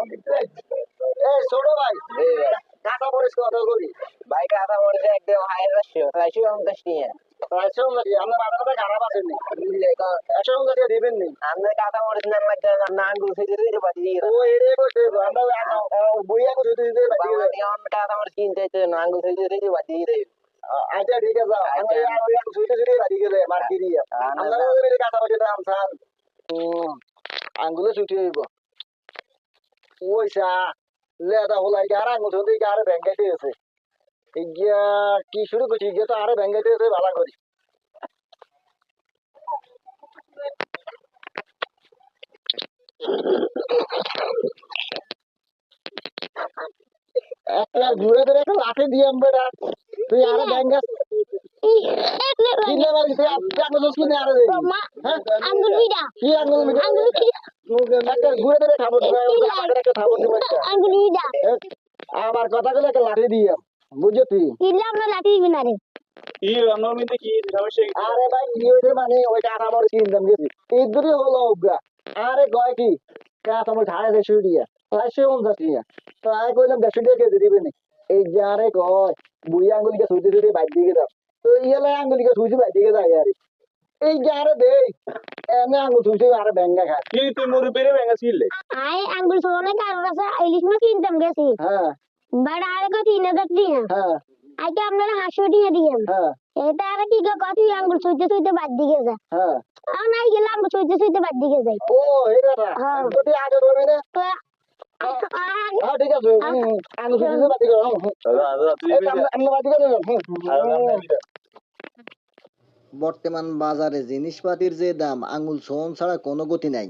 এই ছোট ভাই কাঁচা মরিচ কত করি ভাই কাঁচা মরিচ একদম হাই রাশিও 450 টাকা। 450 আমরা বাজারে খারাপ আছেন নি 150 দিবেন নি আমরা কাঁচা মরিচ নাম্বার না আঙ্গুল ফেলে দিতে পারি। ও এরে কইছে আমরা বইয়া কইছে তুই দে বাবা নিয়ে আমরা কাঁচা মরিচ কিনতে তো আঙ্গুল ফেলে দিতে পারি। আচ্ছা ঠিক আছে আমরা আর সুইটে সুইটে বাড়ি গেলে মার্কেটে আমরা ওদের কাঁচা মরিচ দাম স্যার আঙ্গুলে ছুটি হইব ওইসা লেদা হলাই গারা আঙ্গুল ছুটি গারে ব্যাংকাইতে আছে ইয়া কি শুরু করছি গিয়ে তো আরে ব্যাংকাইতে আছে ভালো করি একটা ঘুরে ধরে একটা লাঠি দিয়ে আমরা তুই আরে ব্যাংকা কিনে বাড়ি তুই আঙ্গুল কিনে আরে দে আঙ্গুল বিড়া কি আঙ্গুল মিটা আঙ্গুল একটা ঘুরে ধরে খাবো একটা খাবো আঙ্গুল বিড়া আমার কথা গুলো একটা লাঠি দিয়ে বুঝছো তুই কিনলে আমরা লাঠি দিবেন আরে কি রান্নার মধ্যে কি সমস্যা? আরে ভাই কি হয়েছে মানে ওইটা আমার কিনতাম গেছি ইদুরি হলো অজ্ঞা আরে কয় কি কাজ আমার ঝাড়ে দেশে দিয়া 450 দিয়া তো আমি কইলাম 150 টাকা কেজি দিবে নি এই যে আরে কয় বুই আঙ্গুলিকে সুইতে সুইতে বাইর দিকে দাও তো ইয়ালে আঙ্গুলিকে সুইতে বাইর দিকে যায় আরে এই যে আরে দে এনে আঙ্গুল সুইতে আরে ব্যাঙ্গা খায় কি তুই মুড়ি পেরে ভেঙে ছিলে? আই আঙ্গুল সোনে কারোর কাছে ইলিশ মাছ কিনতাম গেছি হ্যাঁ বাট আরে কো 3000 টাকা হ্যাঁ আইকে আপনারা 500 টাকা দিয়েন হ্যাঁ এটা আরে কি গো কত আঙ্গুল সুইতে সুইতে বাদ দিকে যায় হ্যাঁ আর নাই গেলে আঙ্গুল সুইতে সুইতে বাদ দিকে যায় ও এটা হ্যাঁ। যদি আগে ধরবি না তো হ্যাঁ ঠিক আছে আঙ্গুল সুইতে বাদ দিকে দাদা তুই আমরা বাদ দিকে বর্তমান বাজারে জিনিসপাতির যে দাম আঙ্গুল সোহন ছাড়া কোনো গতি নাই।